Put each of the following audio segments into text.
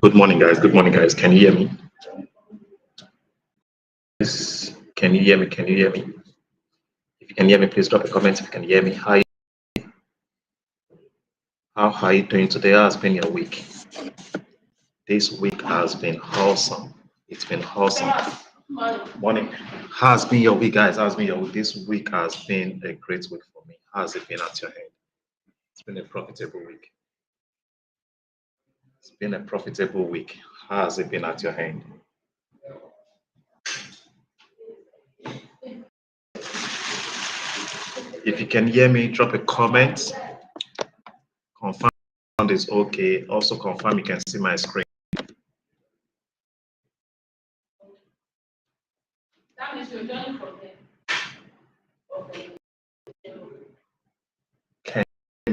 Good morning, guys. Good morning, guys. Can you hear me? Can you hear me? Can you hear me? If you can hear me, please drop a comment if you can hear me. How are you doing today? How has been your week? This week has been awesome. It's been awesome. Morning. How has been your week, guys? How has been your week? This week has been a great week for me. How has it been at your end? It's been a profitable week. It's been a profitable week. How has it been at your end? If you can hear me, drop a comment. Confirm sound is okay. Also confirm you can see my screen.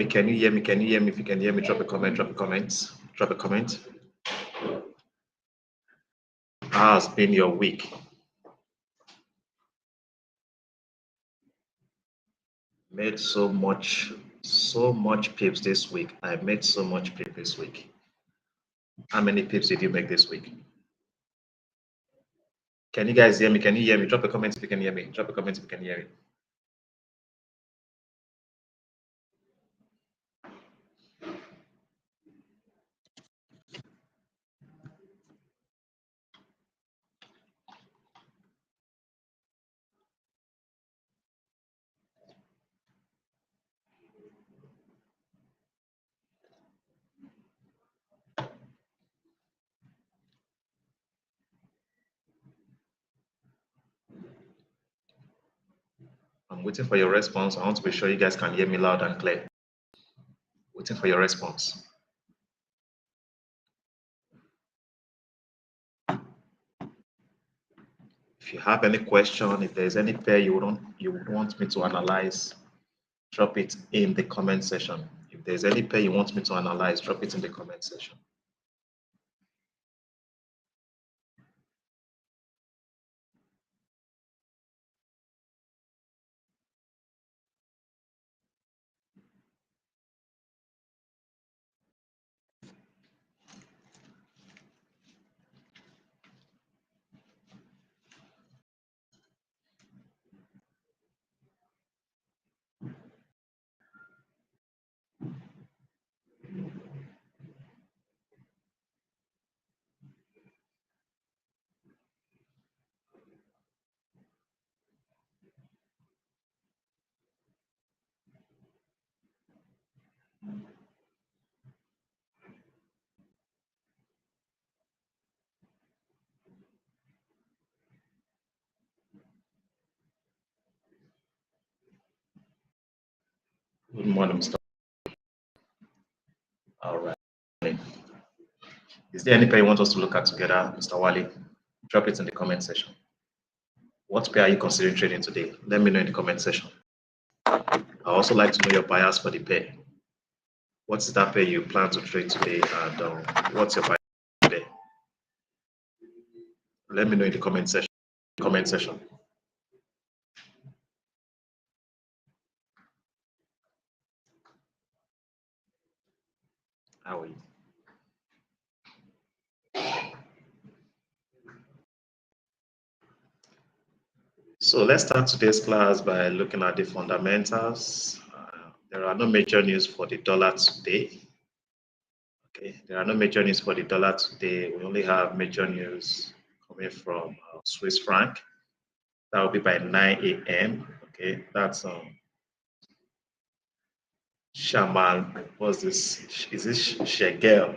Can you hear me? Can you hear me? If you can hear me, drop a comment. Drop a comment. Drop a comment. How has been your week? Made so much pips this week. I made so much pips this week. How many pips did you make this week? Can you guys hear me? Can you hear me? Drop a comment if you can hear me. Drop a comment if you can hear me. I'm waiting for your response. I want to be sure you guys can hear me loud and clear. Waiting for your response. If you have any question, if there's any pair you would want me to analyze, drop it in the comment section. If there's any pair you want me to analyze, drop it in the comment section. Good morning, Mr. All right. Is there any pair you want us to look at together, Mr. Wally? Drop it in the comment section. What pair are you considering trading today? Let me know in the comment section. I also like to know your bias for the pair. What's that pair you plan to trade today, and what's your bias today? Let me know in the comment section. How are you? So let's start today's class by looking at the fundamentals. There are no major news for the dollar today. Okay, there are no major news for the dollar today. We only have major news coming from Swiss franc. That will be by 9 a.m. Okay, that's Shaman. What's this? Is this Shegel?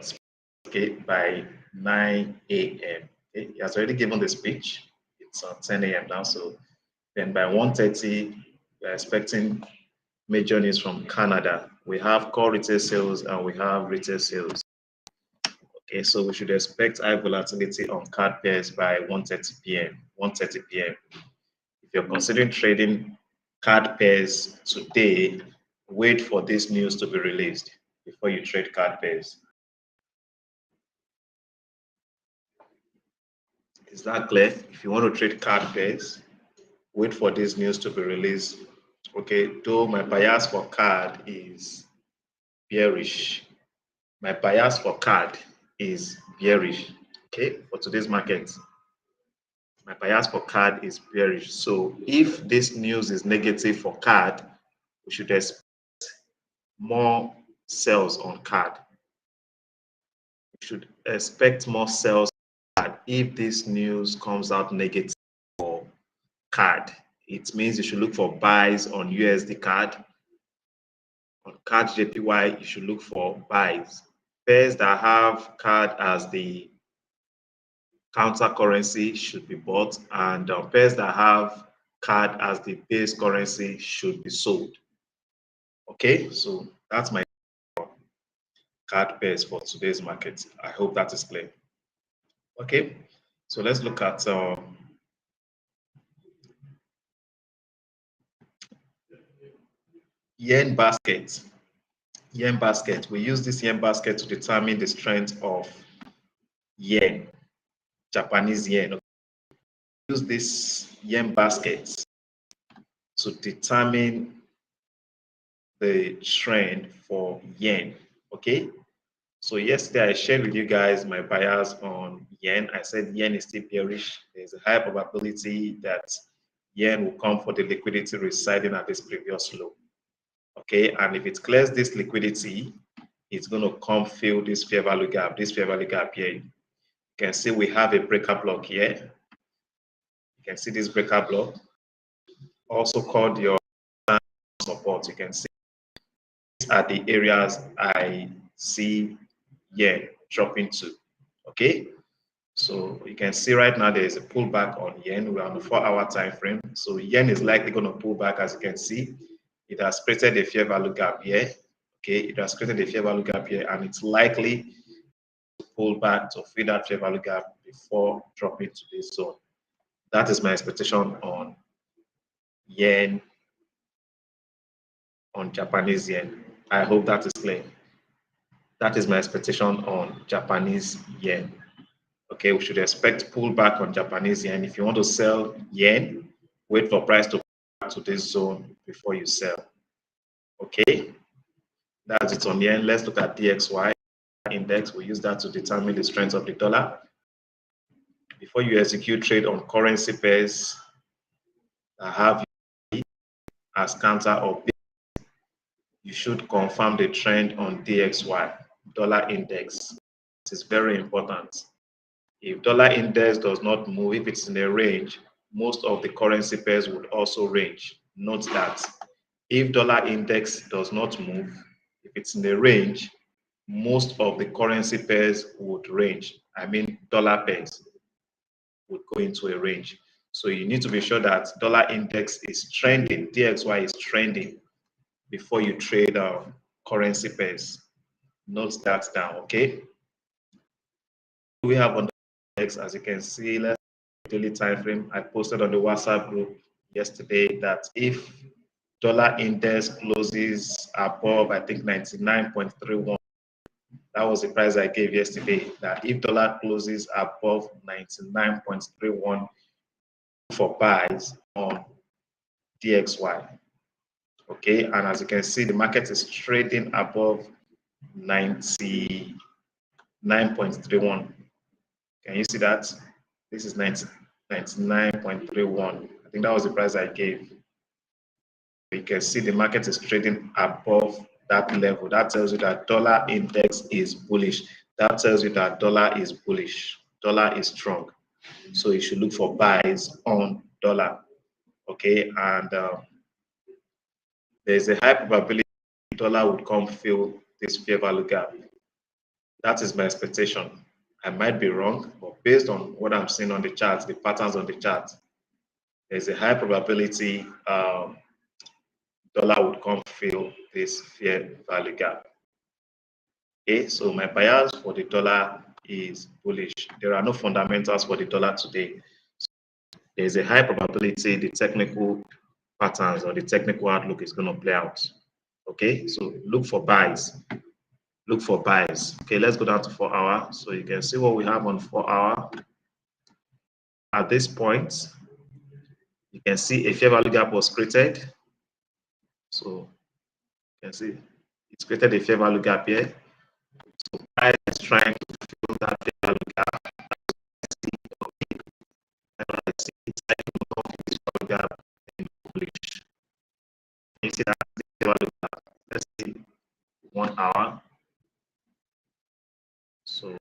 Okay, by 9 a.m. Okay, he has already given the speech. It's 10 a.m. now, so then by 1:30, we're expecting major news from Canada. We have core retail sales and we have retail sales. Okay, so we should expect high volatility on card pairs by 1:30 p.m. 1:30 p.m. If you're considering trading card pairs today, wait for this news to be released before you trade card pairs. Is that clear? If you want to trade card pairs, wait for this news to be released. Okay, though my bias for card is bearish. My bias for card is bearish. Okay, for today's market, my bias for card is bearish. So if this news is negative for card, we should expect more sales on card. We should expect more sales on card if this news comes out negative for card. It means you should look for buys on USD card. On card JPY, you should look for buys. Pairs that have card as the counter currency should be bought, and pairs that have card as the base currency should be sold. Okay, so that's my card pairs for today's market. I hope that is clear. Okay, so let's look at yen basket. Yen basket. We use this yen basket to determine the strength of yen, Japanese yen. Use this yen basket to determine the trend for yen. Okay, so yesterday I shared with you guys my bias on yen. I said yen is still bearish. There's a high probability that yen will come for the liquidity residing at this previous low. Okay, and if it clears this liquidity, it's going to come fill this fair value gap, here. You can see we have a breaker block here. You can see this breaker block, also called your support. You can see these are the areas I see yen dropping to. Okay, so you can see right now there is a pullback on yen. We're on the 4-hour time frame, so yen is likely going to pull back. As you can see, it has created a fair value gap here. Okay, it has created a fair value gap here, and it's likely to pull back to fill that fair value gap before dropping to this zone. That is my expectation on yen, on Japanese yen. I hope that is clear. That is my expectation on Japanese yen. Okay, we should expect pullback on Japanese yen. If you want to sell yen, wait for price to pull back to this zone before you sell. Okay, that's it on yen. Let's look at DXY index. We use that to determine the strength of the dollar. Before you execute trade on currency pairs that have as counter or base, you should confirm the trend on DXY, dollar index. It is very important. If dollar index does not move, if it's in a range, most of the currency pairs would also range. Note that if dollar index does not move, if it's in a range, most of the currency pairs would range. I mean, dollar pairs would go into a range. So you need to be sure that dollar index is trending, DXY is trending before you trade currency pairs. Note that down, okay? We have on the index, as you can see, let's daily time frame. I posted on the WhatsApp group yesterday that if dollar index closes above, I think 99.31, that was the price I gave yesterday, that if dollar closes above 99.31 for buys on DXY. Okay, and as you can see, the market is trading above 99.31. Can you see that? This is 99.31. I think that was the price I gave. You can see the market is trading above that level. That tells you that dollar index is bullish. That tells you that dollar is bullish. Dollar is strong. So you should look for buys on dollar. Okay, and there's a high probability dollar would come fill this fair value gap. That is my expectation. I might be wrong, but based on what I'm seeing on the chart, the patterns on the chart, there's a high probability dollar would come fill this fair value gap. Okay, so my bias for the dollar is bullish. There are no fundamentals for the dollar today. there's a high probability the technical patterns or the technical outlook is going to play out. Okay, so look for buys. Look for buys. Okay, let's go down to 4 hour. So you can see what we have on 4 hour. At this point, you can see a fair value gap was created. So you can see it's created a fair value gap here. So price is trying to fill that fair value gap. It's this value gap in bullish. You see that value gap. Let's see 1 hour. So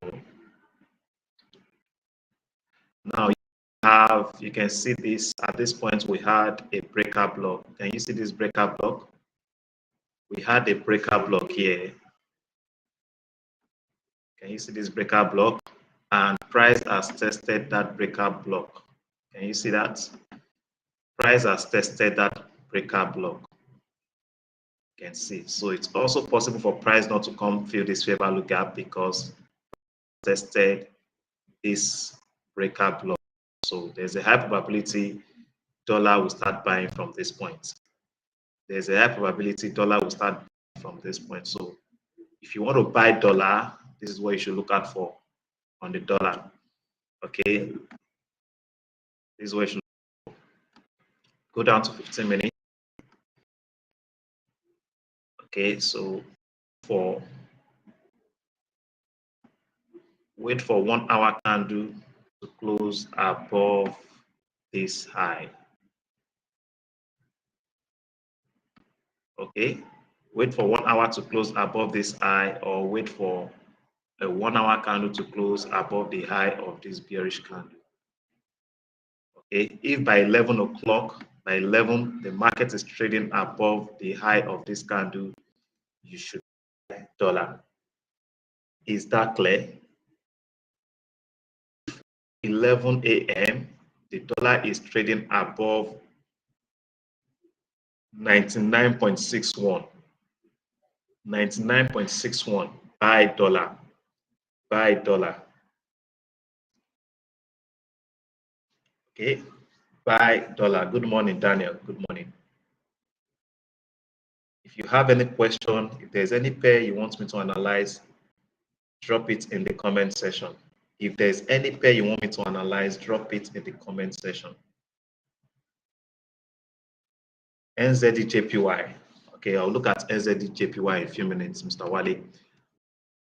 now you can see this at this point we had a breaker block. Can you see this breaker block? We had a breaker block here. Can you see this breaker block? And price has tested that breaker block. Can you see that? Price has tested that breaker block. You can see. So it's also possible for price not to come fill this fair value gap because tested this breaker block. So there's a high probability dollar will start buying from this point. There's a high probability dollar will start from this point. So if you want to buy dollar, this is what you should look out for on the dollar. Okay. This is what you should go down to 15 minutes. Okay, so wait for 1 hour candle to close above this high. Okay, wait for 1 hour to close above this high, or wait for a 1 hour candle to close above the high of this bearish candle. Okay, if by 11 o'clock, by 11, the market is trading above the high of this candle, you should buy dollar. Is that clear? 11 a.m., the dollar is trading above 99.61. 99.61. Buy dollar. Buy dollar. Okay. Buy dollar. Good morning, Daniel. Good morning. If you have any question, if there's any pair you want me to analyze, drop it in the comment section. If there's any pair you want me to analyze, drop it in the comment section. NZDJPY. Okay, I'll look at NZDJPY in a few minutes, Mr. Wale.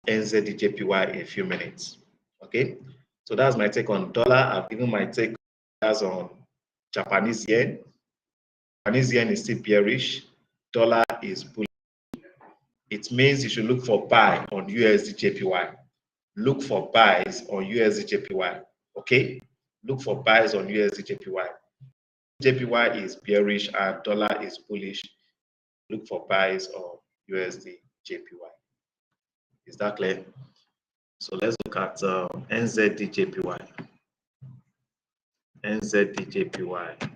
NZDJPY in a few minutes. Okay, so that's my take on dollar. I've given my take as on Japanese yen. Japanese yen is still bearish. Dollar is bullish. It means you should look for buy on USDJPY. Look for buys on USDJPY. Okay, look for buys on USDJPY. JPY is bearish and dollar is bullish. Look for buys on USDJPY. Is that clear? So let's look at NZDJPY. NZDJPY.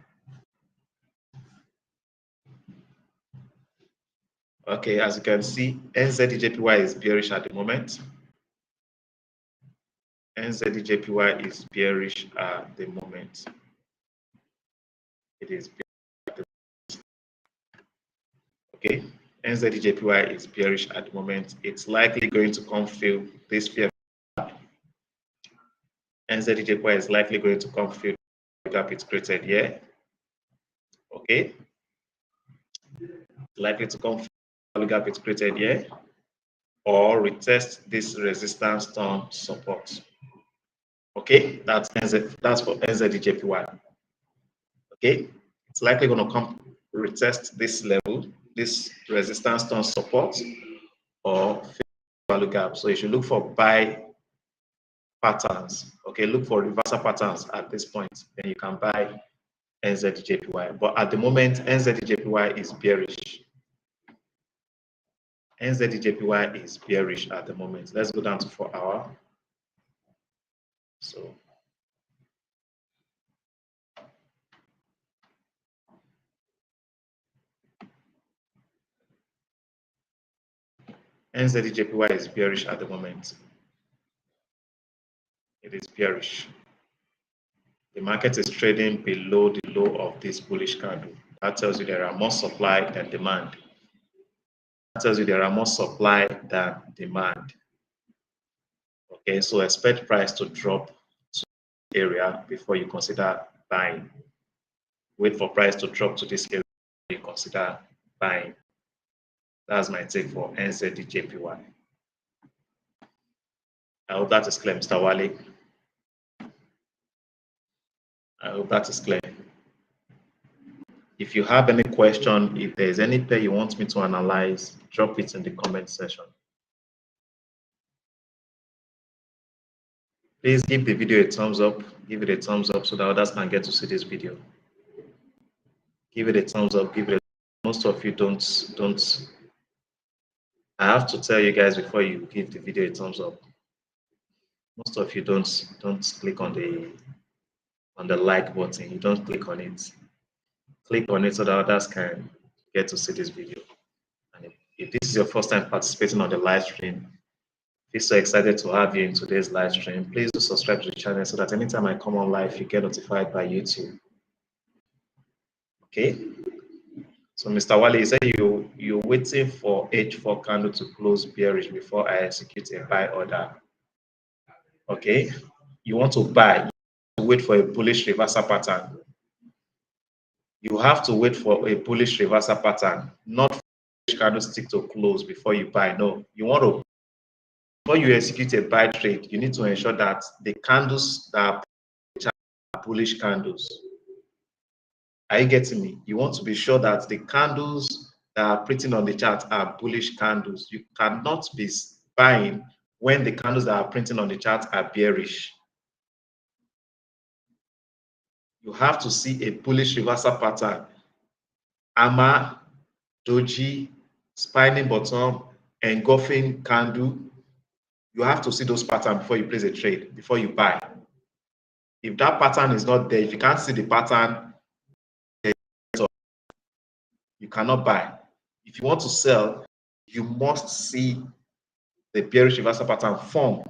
Okay, as you can see, NZDJPY is bearish at the moment. NZDJPY is bearish at the moment. It is bearish. Okay, NZDJPY is bearish at the moment. It's likely going to come fill this fair gap. NZDJPY is likely going to come fill the gap it's created here. Okay, likely to come fill the gap it's created here, or retest this resistance turn support. Okay, that's for NZDJPY. Okay, it's likely going to come retest this level, this resistance turn support, or value gap. So you should look for buy patterns. Okay, look for reversal patterns at this point. Then you can buy NZDJPY. But at the moment, NZDJPY is bearish. NZDJPY is bearish at the moment. Let's go down to 4 hour. So NZDJPY is bearish at the moment. It is bearish. The market is trading below the low of this bullish candle. That tells you there are more supply than demand. That tells you there are more supply than demand. Okay, so expect price to drop to the area before you consider buying. Wait for price to drop to this area before you consider buying. That's my take for NZDJPY. I hope that is clear, Mr. Wale. I hope that is clear. If you have any question, if there's any pair you want me to analyze, drop it in the comment section. Please give the video a thumbs up. Give it a thumbs up so that others can get to see this video. Give it a thumbs up. Give it. Most of you don't. I have to tell you guys before you give the video a thumbs up. Most of you don't click on the like button. You don't click on it. Click on it so that others can get to see this video. And if this is your first time participating on the live stream, we're so excited to have you in today's live stream. Please do subscribe to the channel so that anytime I come on live, you get notified by YouTube. Okay. So Mr. Wale, you said you're waiting for H4 candle to close bearish before I execute a buy order. Okay. You want to buy, you wait for a bullish reversal pattern. You have to wait for a bullish reversal pattern, not for candlestick to close before you buy. No, you want to, before you execute a buy trade, you need to ensure that the candles that are bullish candles. Are you getting me? You want to be sure that the candles that are printing on the chart are bullish candles. You cannot be buying when the candles that are printing on the chart are bearish. You have to see a bullish reversal pattern. AMA, doji, spinning bottom, engulfing candle. You have to see those patterns before you place a trade, before you buy. If that pattern is not there, if you can't see the pattern, you cannot buy. If you want to sell, you must see the bearish reversal pattern form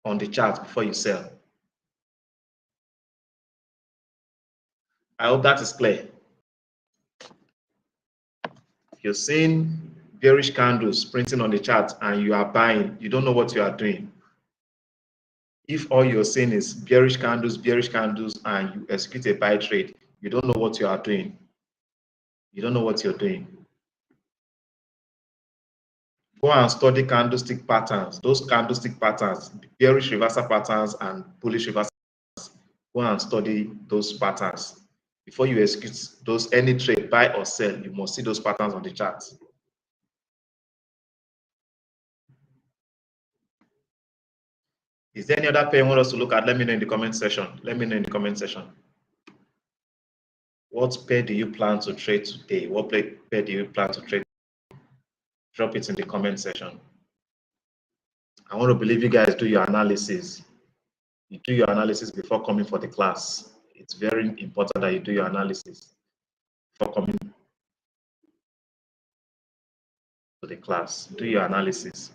on the chart before you sell. I hope that is clear. If you're seeing bearish candles printing on the chart and you are buying, you don't know what you are doing. If all you're seeing is bearish candles, and you execute a buy trade, you don't know what you are doing. You don't know what you're doing. Go and study candlestick patterns. Those candlestick patterns, bearish reversal patterns and bullish reversal patterns. Go and study those patterns. Before you execute those any trade, buy or sell, you must see those patterns on the chart. Is there any other pair you want us to look at? Let me know in the comment section. Let me know in the comment section. What pair do you plan to trade today? What pair do you plan to trade? Drop it in the comment section. I want to believe you guys do your analysis. You do your analysis before coming for the class. It's very important that you do your analysis before coming to the class. Do your analysis.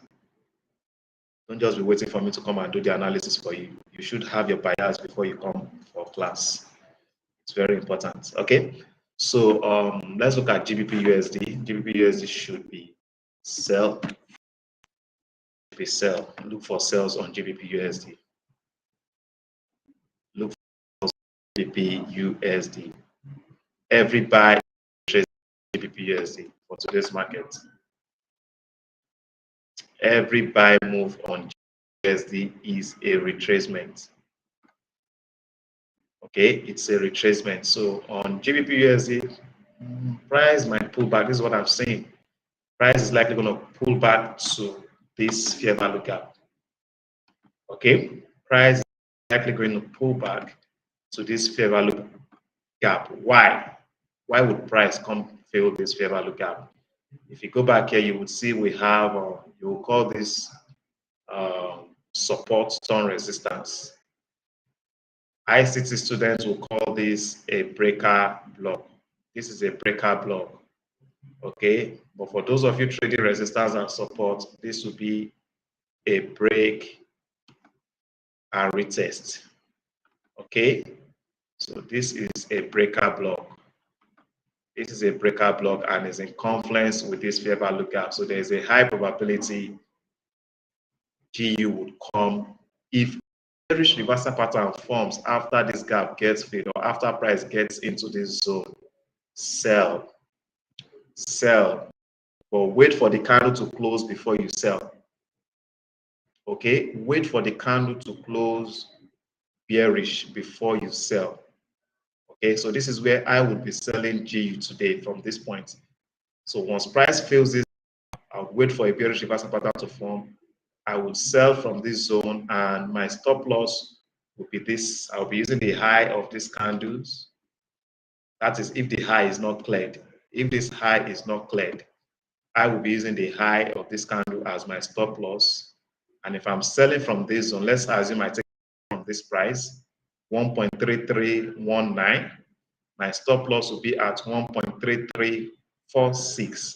Don't just be waiting for me to come and do the analysis for you. You should have your bias before you come for class. It's very important. Okay. So let's look at GBP USD. GBP USD should be sell. Be sell. Look for sales on GBP USD. Look for GBP USD. Every buy trades GBP USD for today's market. Every buy move on USD is a retracement. Okay, it's a retracement. So on GBP USD, price might pull back. This is what I'm saying. Price is likely going to pull back to this fair value gap. Okay, price is likely going to pull back to this fair value gap. Why? Why would price come fill this fair value gap? If you go back here, you would see we have, you will call this support turn resistance. ICT students will call this a breaker block. This is a breaker block. Okay, but for those of you trading resistance and support, this will be a break and retest. Okay, So this is a breaker block. This is a breaker block and is in confluence with this fair value gap. So there's a high probability GU would come if bearish reversal pattern forms after this gap gets filled or after price gets into this zone. Sell, sell, but wait for the candle to close before you sell. Okay, wait for the candle to close bearish before you sell. Okay, so this is where I would be selling GU today from this point. So once price fills this, I'll wait for a bearish reversal pattern to form. I will sell from this zone, and my stop loss will be this. I'll be using the high of these candles. That is if the high is not cleared. If this high is not cleared, I will be using the high of this candle as my stop loss. And if I'm selling from this zone, let's assume I take from this price, 1.3319. My stop loss will be at 1.3346.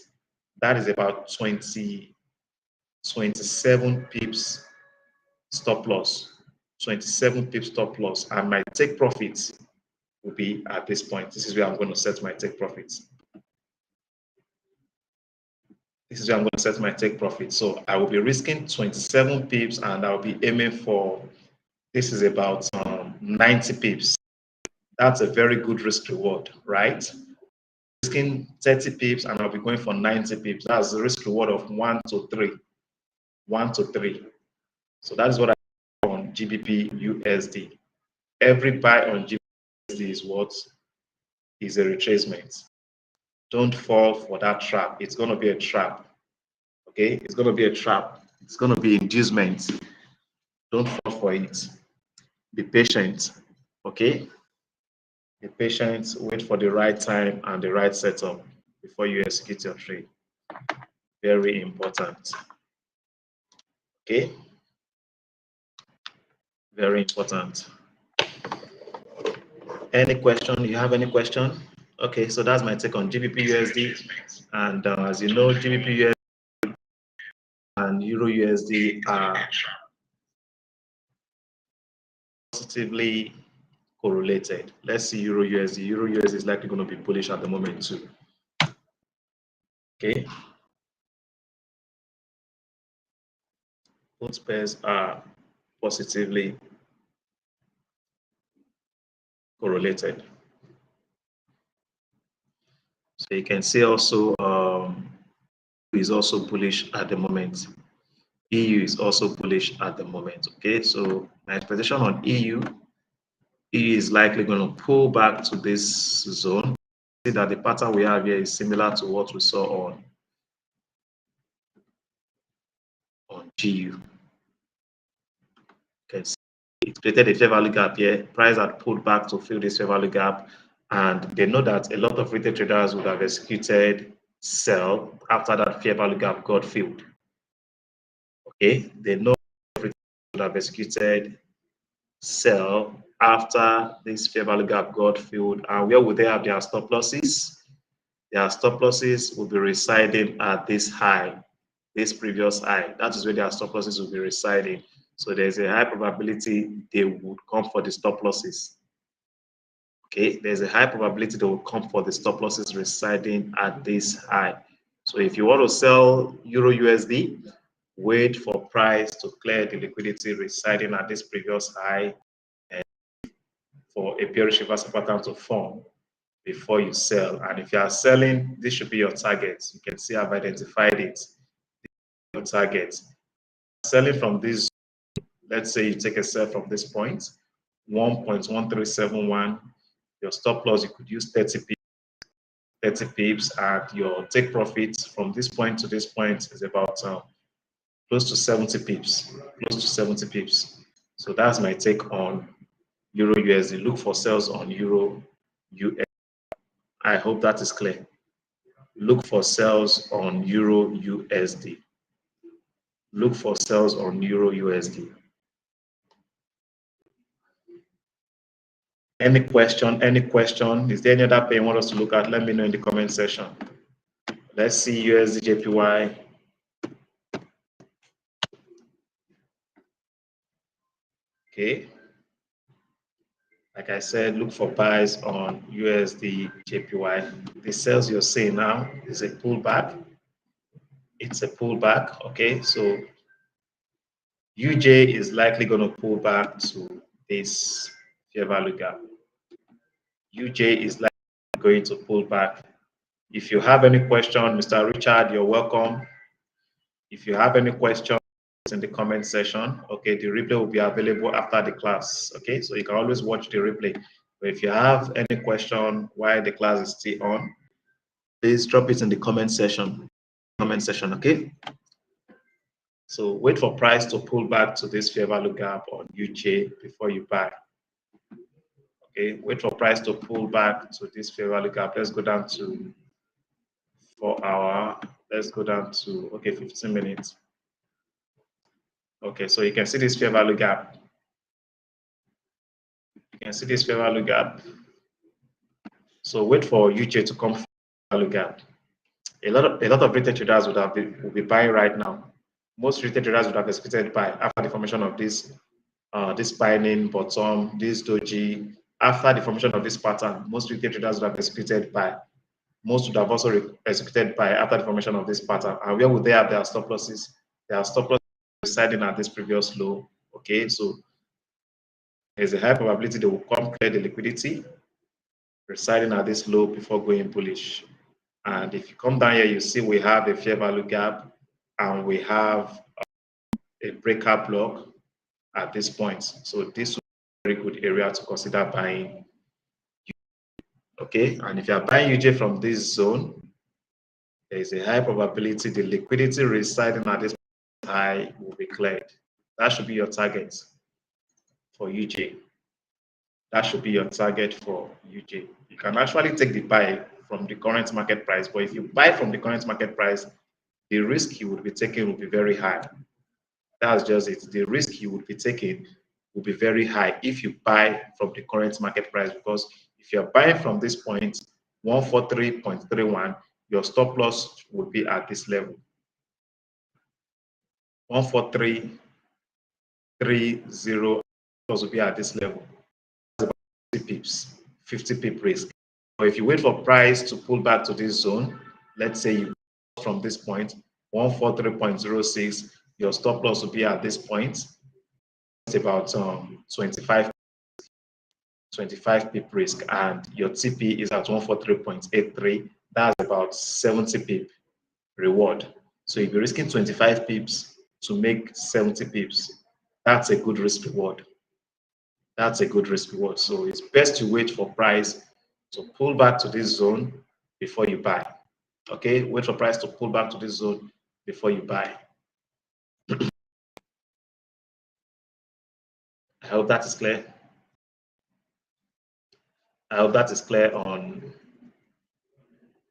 That is about 27 pips stop loss. 27 pips stop loss. And my take profits will be at this point. This is where I'm going to set my take profits. This is where I'm going to set my take profit. So I will be risking 27 pips and I'll be aiming for, this is about 90 pips. That's a very good risk reward, right? Risking 30 pips and I'll be going for 90 pips. That's the risk reward of 1 to 3. 1 to 3. So that is what I do on GBP USD. Every buy on GBP USD is what? Is a retracement. Don't fall for that trap. It's going to be a trap. Okay, it's going to be a trap. It's going to be inducement. Don't fall for it. Be patient. Okay, be patient. Wait for the right time and the right setup before you execute your trade. Very important. Okay, very important. Any question? You have any question? Okay, so that's my take on GBP USD. And as you know, GBP USD and Euro USD are positively correlated. Let's see Euro USD. Euro USD is likely going to be bullish at the moment too. Okay. Both pairs are positively correlated. So you can see also is also bullish at the moment. EU is also bullish at the moment. Okay, so my expectation on EU is likely going to pull back to this zone. See that the pattern we have here is similar to what we saw on GU. Okay, so it created a fair value gap here. Price had pulled back to fill this fair value gap, and they know that a lot of retail traders would have executed sell after that fair value gap got filled. Okay, they know would have executed sell after this fair value gap got filled, and where would they have their stop losses? Their stop losses will be residing at this high, this previous high. That is where their stop losses will be residing. So there's a high probability they would come for the stop losses. Okay, there's a high probability they will come for the stop losses residing at this high. So if you want to sell Euro USD, wait for price to clear the liquidity residing at this previous high and for a bearish reversal pattern to form before you sell. And if you are selling, this should be your target. You can see I've identified it. Your target. Selling from this, let's say you take a sell from this point, 1.1371. Your stop loss, you could use 30 pips, and your take profits from this point to this point is about close to 70 pips. Close to 70 pips. So that's my take on Euro USD. Look for sales on Euro USD. I hope that is clear. Look for sales on Euro USD. Look for sales on Euro USD. Any question? Any question? Is there any other pair you want us to look at? Let me know in the comment section. Let's see USD JPY. Okay. Like I said, look for buys on USD JPY. The sales you're seeing now is a pullback. It's a pullback. Okay, so UJ is likely going to pull back to this fair value gap. UJ is likely going to pull back. If you have any question, Mr. Richard, you're welcome. If you have any questions in the comment section, okay, the replay will be available after the class. Okay, so you can always watch the replay. But if you have any question while the class is still on, please drop it in the comment section. Okay. So wait for price to pull back to this fair value gap on UJ before you buy. Okay, wait for price to pull back to this fair value gap. Let's go down to 4 hour. Let's go down to 15 minutes. Okay, so you can see this fair value gap. You can see this fair value gap. So wait for UJ to come fair value gap. A lot of retail traders will be buying right now. Most retail traders would have expected buy after the formation of this binding bottom, this doji. After the formation of this pattern, most retail traders would have executed buy. Most would have also executed buy after the formation of this pattern. And where would they have their stop losses? Their stop losses residing at this previous low. Okay, so there's a high probability they will come clear the liquidity residing at this low before going bullish. And if you come down here, you see we have a fair value gap and we have a breakout block at this point. So this is a very good area to consider buying. Okay, and if you are buying UJ from this zone, there is a high probability the liquidity residing at this high will be cleared. That should be your target for UJ. That should be your target for UJ. You can actually take the buy from the current market price, but if you buy from the current market price, the risk you would be taking will be very high. That's just it. The risk you would be taking will be very high if you buy from the current market price, because if you're buying from this point, 143.31, your stop loss will be at this level. 143.30 will be at this level. That's about 50 pips, 50 pip risk. But if you wait for price to pull back to this zone, let's say you from this point, 143.06, your stop loss will be at this point. It's about 25 pip risk, and your TP is at 143.83. That's about 70 pip reward. So if you're risking 25 pips to make 70 pips, that's a good risk reward. That's a good risk reward. So it's best to wait for price to pull back to this zone before you buy. Okay, wait for price to pull back to this zone before you buy. I hope that is clear. I hope that is clear on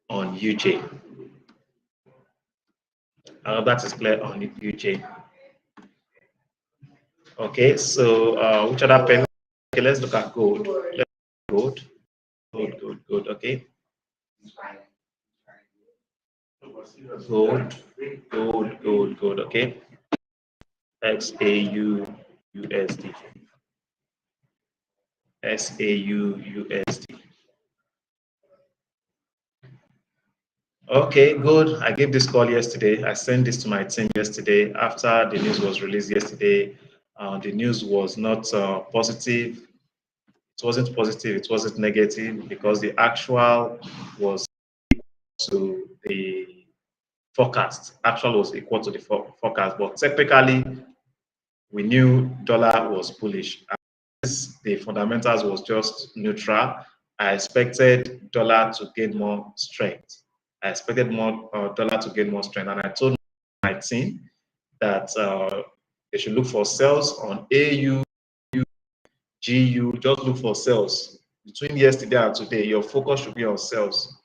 UJ. I hope that is clear on UJ. Okay, so which other pen? Okay, let's look at gold. Gold. Okay. Gold. Okay. XAU USD. SAU USD. Okay, good. I gave this call yesterday. I sent this to my team yesterday after the news was released yesterday. The news was not positive. It wasn't positive. It wasn't negative, because the actual was to the forecast. Actual was equal to the forecast, but technically we knew dollar was bullish. The fundamentals was just neutral. I expected dollar to gain more strength. I expected more dollar to gain more strength, and I told my team that they should look for sales on AU, GU. Just look for sales between yesterday and today. Your focus should be on sales.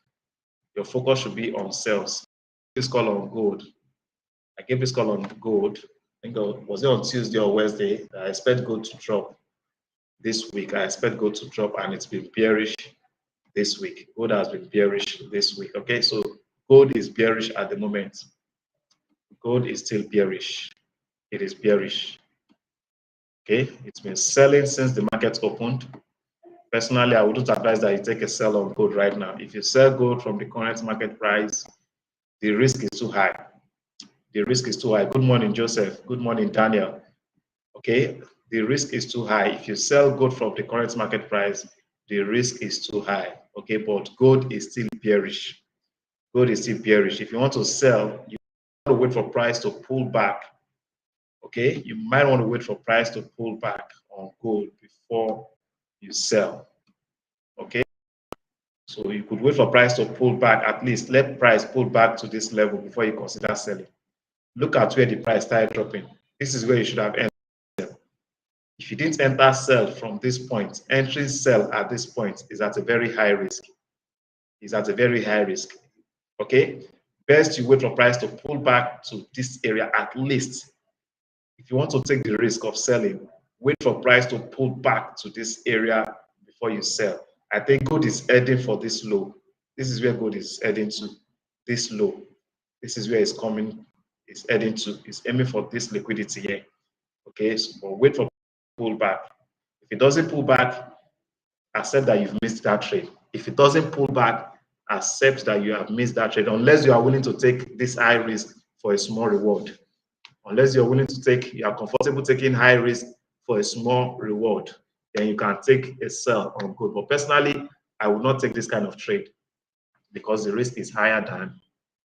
Your focus should be on sales. This call on gold. I gave this call on gold. I think was it on Tuesday or Wednesday? I expect gold to drop this week. I expect gold to drop, and it's been bearish this week. Gold has been bearish this week. Okay, so gold is bearish at the moment. Gold is still bearish. It is bearish. Okay, it's been selling since the market opened. Personally, I wouldn't advise that you take a sell on gold right now. If you sell gold from the current market price, the risk is too high. The risk is too high. Good morning, Joseph. Good morning, Daniel. Okay, the risk is too high. If you sell gold from the current market price, the risk is too high. Okay, but gold is still bearish. Gold is still bearish. If you want to sell, you want to wait for price to pull back. Okay, you might want to wait for price to pull back on gold before you sell. Okay, so you could wait for price to pull back, at least let price pull back to this level before you consider selling. Look at where the price started dropping. This is where you should have entered. If you didn't enter sell from this point, entering sell at this point is at a very high risk. Is at a very high risk. Okay, best you wait for price to pull back to this area at least. If you want to take the risk of selling, wait for price to pull back to this area before you sell. I think gold is heading for this low. This is where gold is heading to. This low. This is where it's coming. It's heading to. It's aiming for this liquidity here. Okay, so but wait for pull back. If it doesn't pull back, accept that you've missed that trade. If it doesn't pull back, accept that you have missed that trade, unless you are willing to take this high risk for a small reward. Unless you're willing to take, you are comfortable taking high risk for a small reward, then you can take a sell on gold. But personally, I would not take this kind of trade because the risk is higher than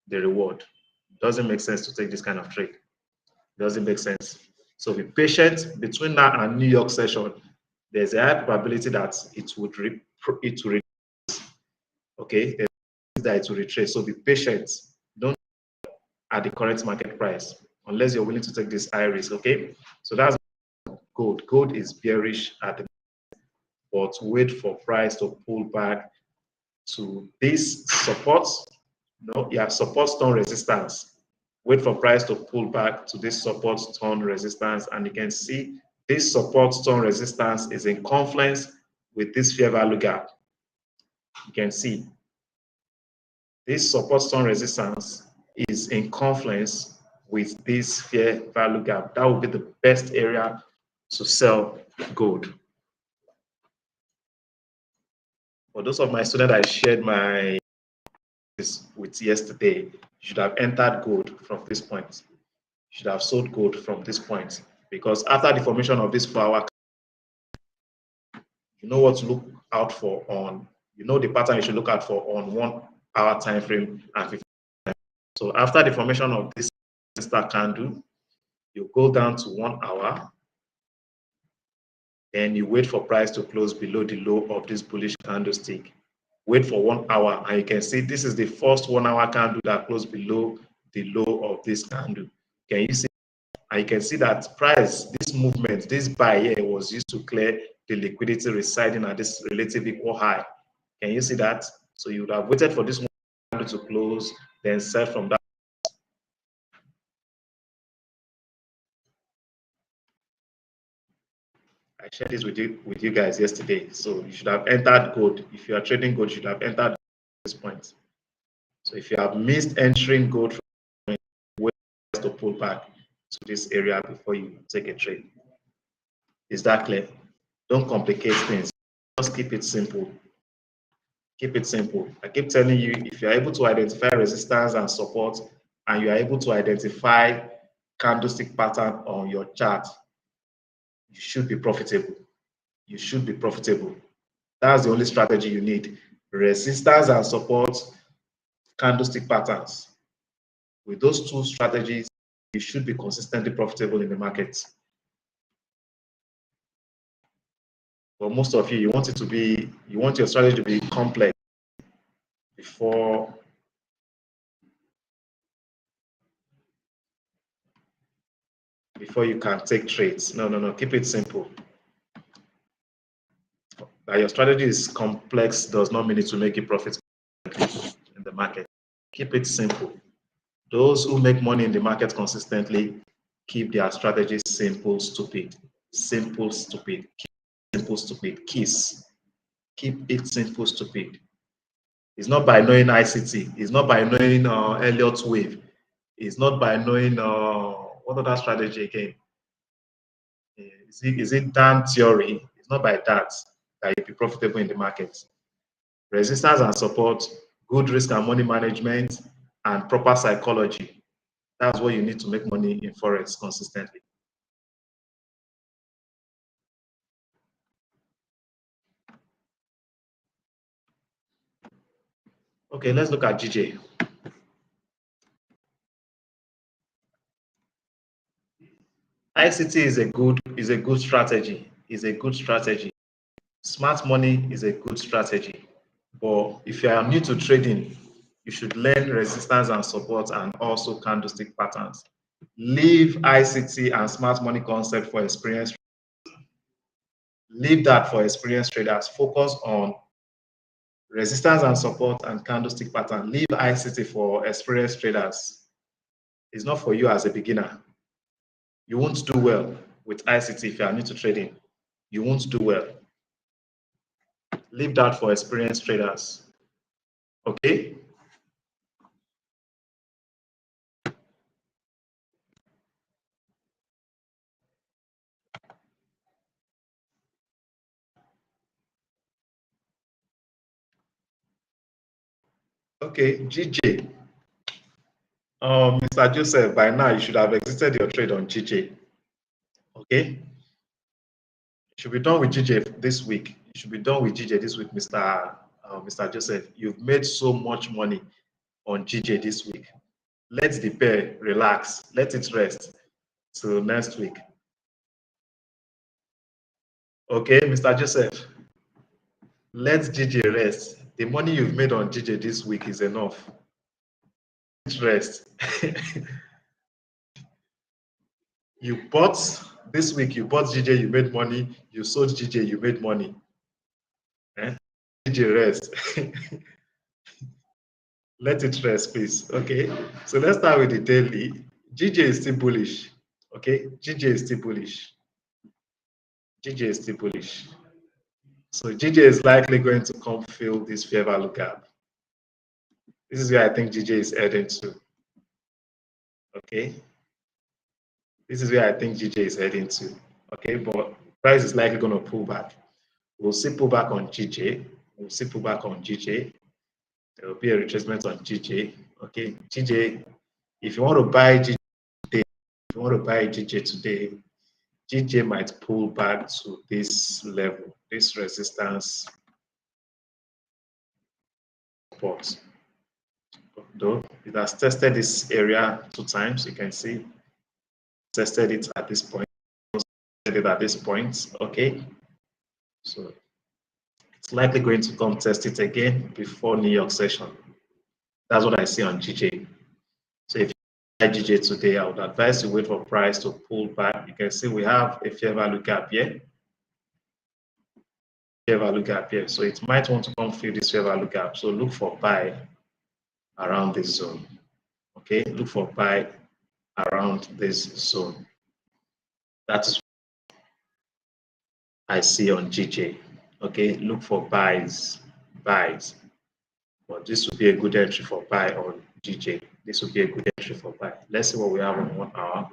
the reward. It doesn't make sense to take this kind of trade. It doesn't make sense. So be patient. Between now and New York session, there's a high probability that it would okay, that it will retrace. So be patient. Don't at the current market price unless you're willing to take this high risk. Okay, so that's gold. Gold is bearish at the, but wait for price to pull back to this support. No, yeah, support stone resistance. Wait for price to pull back to this support stone resistance, and you can see this support stone resistance is in confluence with this fair value gap. You can see this support stone resistance is in confluence with this fair value gap. That would be the best area to sell gold. For those of my students I shared my with yesterday, you should have entered gold from this point. You should have sold gold from this point, because after the formation of this 4-hour, you know what to look out for on, you know the pattern you should look out for on 1 hour time frame and 15. So after the formation of this star candle, you go down to 1 hour and you wait for price to close below the low of this bullish candlestick. Wait for 1 hour, and you can see this is the first 1 hour candle that closed below the low of this candle. Can you see? And you can see that price, this movement, this buy here was used to clear the liquidity residing at this relative equal high. Can you see that? So you would have waited for this candle to close, then sell from that. I shared this with you guys yesterday. So you should have entered gold. If you are trading gold, you should have entered this point. So if you have missed entering gold, wait to pull back to this area before you take a trade. Is that clear? Don't complicate things. Just keep it simple. Keep it simple. I keep telling you, if you're able to identify resistance and support, and you are able to identify candlestick pattern on your chart, you should be profitable. You should be profitable. That's the only strategy you need. Resistance and support, candlestick patterns. With those two strategies, you should be consistently profitable in the market. But most of you, you want your strategy to be complex before you can take trades. No. Keep it simple. That your strategy is complex does not mean it will make you profit in the market. Keep it simple. Those who make money in the market consistently keep their strategies simple, stupid. Simple, stupid. Simple, stupid. KISS. Keep it simple, stupid. It's not by knowing ICT. It's not by knowing Elliott wave. It's not by knowing what other strategy again. Is it Dan theory? It's not by that that you'll be profitable in the market. Resistance and support, good risk and money management, and proper psychology. That's what you need to make money in Forex consistently. Okay, let's look at GJ. ICT is a good strategy. Is a good strategy. Smart money is a good strategy. But if you are new to trading, you should learn resistance and support and also candlestick patterns. Leave ICT and smart money concept for experienced. Leave that for experienced traders. Focus on resistance and support and candlestick pattern. Leave ICT for experienced traders. It's not for you as a beginner. You won't do well with ICT if you are new to trading. You won't do well. Leave that for experienced traders. Okay? Okay, GJ. Mr. Joseph, by now you should have exited your trade on GJ. Okay? You should be done with GJ this week. You should be done with GJ this week, Mr. Joseph. You've made so much money on GJ this week. Let the pair relax. Let it rest till next week. Okay, Mr. Joseph. Let GJ rest. The money you've made on GJ this week is enough. Rest. You bought this week, you bought GJ, you made money. You sold GJ, you made money. GJ rest. Let it rest, please. Okay. So let's start with the daily. GJ is still bullish. Okay. GJ is still bullish. GJ is still bullish. So GJ is likely going to come fill this fair value gap. This is where I think GJ is heading to. Okay. This is where I think GJ is heading to. Okay, but price is likely going to pull back. We'll see pullback on GJ. We'll see pullback on GJ. There will be a retracement on GJ. Okay, GJ, if you want to buy GJ today, if you want to buy GJ today, GJ might pull back to this level, this resistance support. Though it has tested this area 2 times, you can see tested it at this point, tested it at this point. Okay, so it's likely going to come test it again before New York session. That's what I see on GJ. So if you buy GJ today, I would advise you wait for price to pull back. You can see we have a fair value gap here. Fair value gap here. So it might want to come fill this fair value gap. So look for buy around this zone. Okay, look for buy around this zone. That is what I see on GJ. Okay, look for buys. But this would be a good entry for buy on GJ. This would be a good entry for buy. Let's see what we have on 1 hour.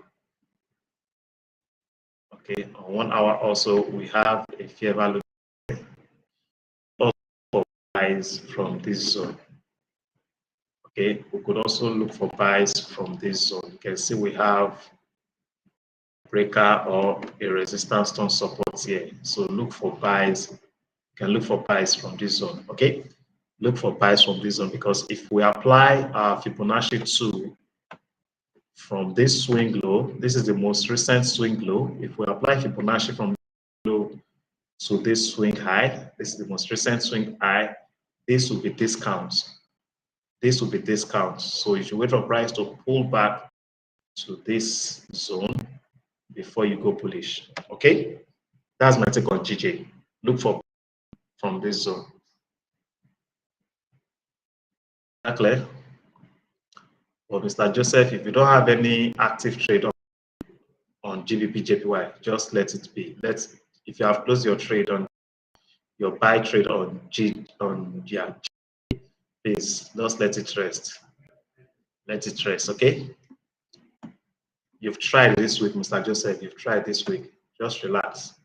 Okay, on 1 hour also we have a fair value also for buys from this zone. Okay, we could also look for buys from this zone. You can see we have breaker or a resistance on support here. So look for buys. You can look for buys from this zone. Okay, look for buys from this zone, because if we apply our Fibonacci 2 from this swing low, this is the most recent swing low. If we apply Fibonacci from low to this swing high, this is the most recent swing high, this will be discounts. This will be discounts. So you should wait for price to pull back to this zone before you go bullish. Okay, that's my take on GJ. Look for from this zone. That clear? Well, Mr. Joseph, if you don't have any active trade on GBP JPY, just let it be. If you have closed your trade on your buy trade on please just let it rest. Let it rest, okay? You've tried this week, Mr. Joseph. You've tried this week. Just relax.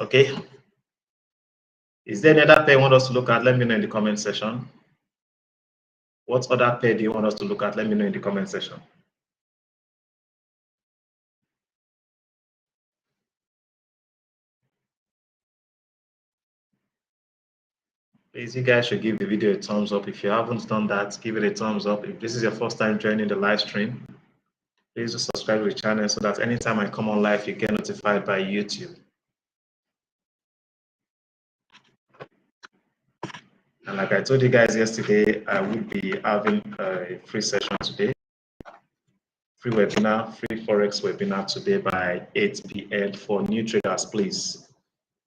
Okay? Is there any other pair you want us to look at? Let me know in the comment section. What other pair do you want us to look at? Let me know in the comment section. Please, you guys should give the video a thumbs up. If you haven't done that, give it a thumbs up. If this is your first time joining the live stream, please do subscribe to the channel so that anytime I come on live, you get notified by YouTube. And like I told you guys yesterday, I will be having a free session today. Free webinar, free Forex webinar today by 8 p.m. for new traders, please.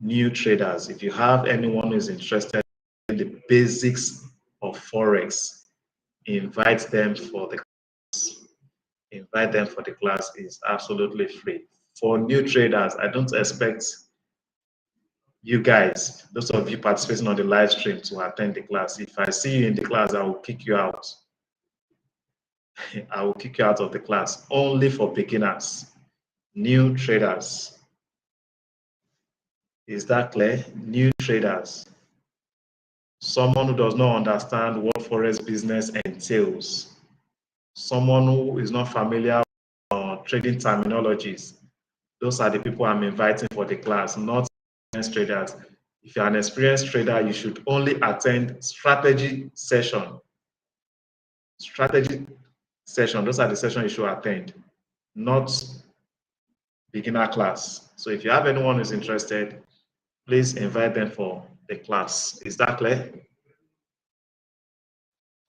New traders, if you have anyone who is interested in the basics of Forex, invite them for the class. Invite them for the class. Is absolutely free. For new traders, I don't expect you guys, those of you participating on the live stream, to attend the class. If I see you in the class, I will kick you out. I will kick you out of the class. Only for beginners, new traders. Is that clear? New traders. Someone who does not understand what Forex business entails. Someone who is not familiar with trading terminologies. Those are the people I'm inviting for the class, not experienced traders. If you're an experienced trader, you should only attend strategy session. Strategy session, those are the sessions you should attend, not beginner class. So if you have anyone who's interested, please invite them for the class. Is that clear?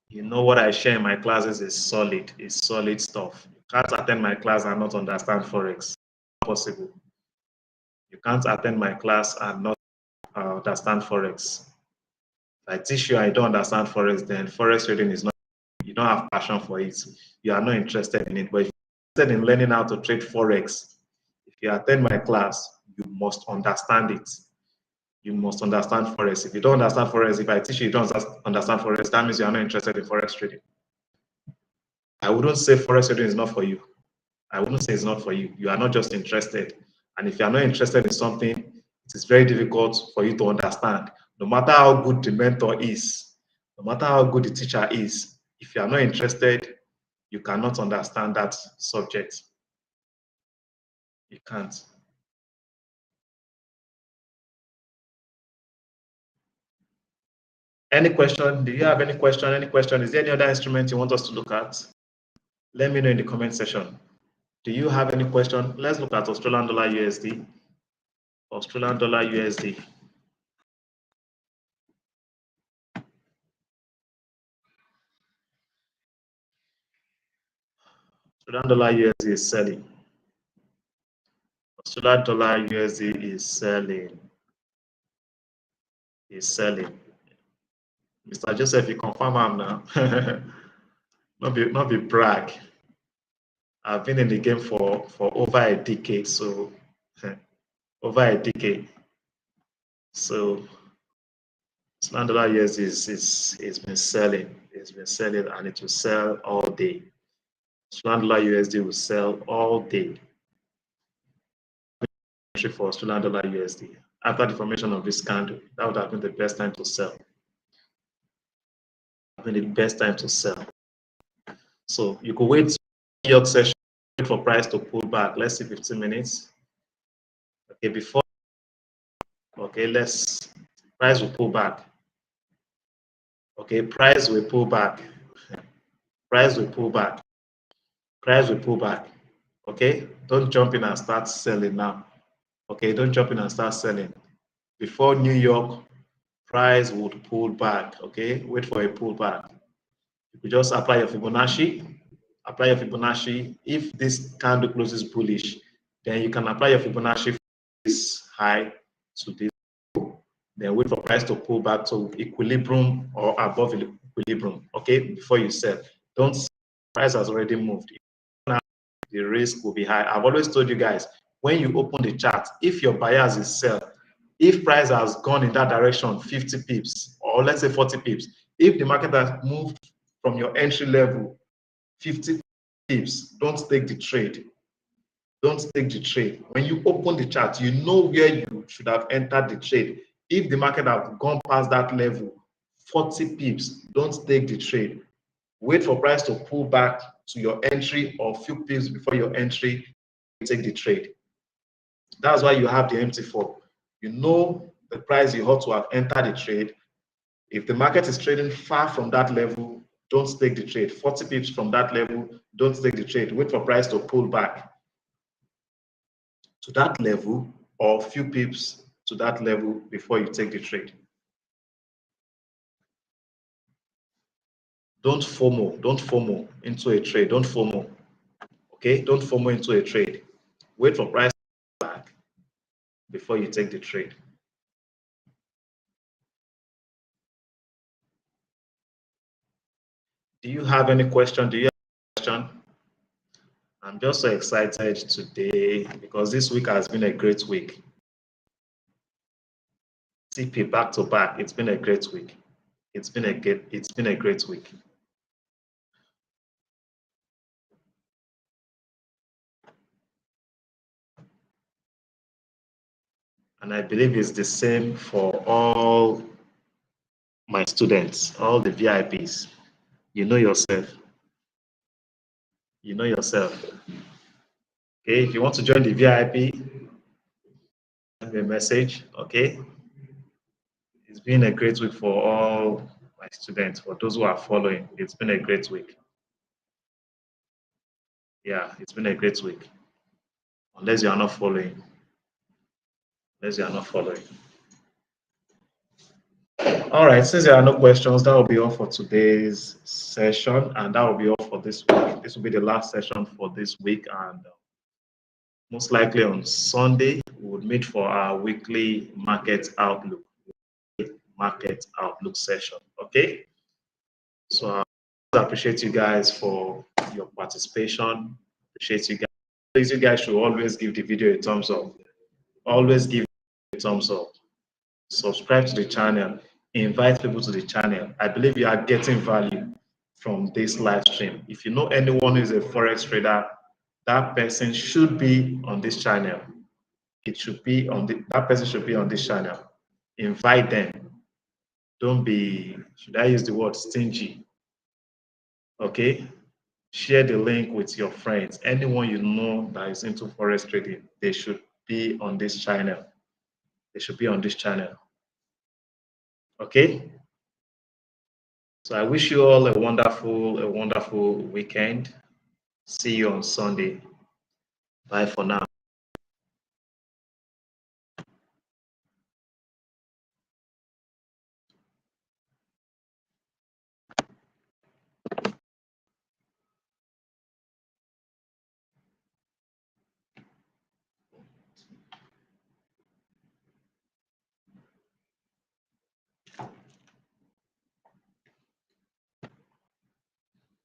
You know what I share in my classes is solid. It's solid stuff. You can't attend my class and not understand Forex. Possible. You can't attend my class and not understand Forex. If I teach you and you don't understand Forex, then Forex trading is not, you don't have passion for it. You are not interested in it. But if you're interested in learning how to trade Forex, if you attend my class, you must understand it. You must understand Forex. If you don't understand Forex, if I teach you, you don't understand Forex, that means you are not interested in Forex trading. I wouldn't say Forex trading is not for you. I wouldn't say it's not for you. You are not just interested. And if you are not interested in something, it is very difficult for you to understand. No matter how good the mentor is, no matter how good the teacher is, if you are not interested, you cannot understand that subject. You can't. Any question? Do you have any question? Any question? Is there any other instrument you want us to look at? Let me know in the comment section. Do you have any question? Let's look at Australian dollar USD. Australian dollar USD. Australian dollar USD is selling. Australian dollar USD is selling. Is selling. Mr. Joseph, you confirm am now. not be brag. I've been in the game for over a decade, so over a decade. So Australian dollar USD is been selling. It's been selling, and it will sell all day. Australian dollar USD will sell all day. For Australian dollar USD. After the formation of this candle, that would have been the best time to sell. Been the best time to sell. So you could wait your session, wait for price to pull back. Let's see 15 minutes. Okay, before, okay, price will pull back. Okay, price will pull back. Price will pull back. Price will pull back. Okay, don't jump in and start selling now. Okay, don't jump in and start selling. Before New York, price would pull back. Okay, wait for a pullback. You could just apply your Fibonacci. Apply your Fibonacci. If this candle closes bullish, then you can apply your Fibonacci from this high to this low. Then wait for price to pull back to equilibrium or above equilibrium. Okay, before you sell. Don't sell. Price has already moved. Now the risk will be high. I've always told you guys, when you open the chart, if your bias is sell, if price has gone in that direction 50 pips or let's say 40 pips, if the market has moved from your entry level 50 pips, don't take the trade. Don't take the trade. When you open the chart, you know where you should have entered the trade If the market has gone past that level, 40 pips, don't take the trade. Wait for price to pull back to your entry or few pips before your entry, take the trade. That's why you have the MT4. You know the price you ought to have entered the trade. If the market is trading far from that level, don't take the trade. 40 pips from that level, don't take the trade. Wait for price to pull back to that level or few pips to that level before you take the trade. Don't FOMO into a trade. Don't FOMO. Okay, don't FOMO into a trade. Wait for price back before you take the trade. Do you have any question? Do you have a question? I'm just so excited today because this week has been a great week. TP back to back. It's been a great week. It's been a great week. And I believe it's the same for all my students, all the VIPs. You know yourself. You know yourself. Okay, if you want to join the VIP, send me a message. Okay, it's been a great week for all my students. For those who are following, it's been a great week. Yeah, it's been a great week. Unless you are not following. Unless you are not following. All right, since there are no questions, that will be all for today's session, and that will be all for this week. This will be the last session for this week, and most likely on Sunday, we would meet for our weekly market outlook session. Okay, so I appreciate you guys for your participation. Appreciate you guys. Please, you guys should always give the video a thumbs up. Always give a thumbs up. Subscribe to the channel. Invite people to the channel. I believe you are getting value from this live stream. If you know anyone who is a Forex trader, that person should be on this channel. It should be on that person should be on this channel. Invite them. Don't be, should I use the word stingy? Okay. Share the link with your friends. Anyone you know that is into Forex trading, they should be on this channel. They should be on this channel. Okay. So I wish you all a wonderful weekend. See you on Sunday. Bye for now.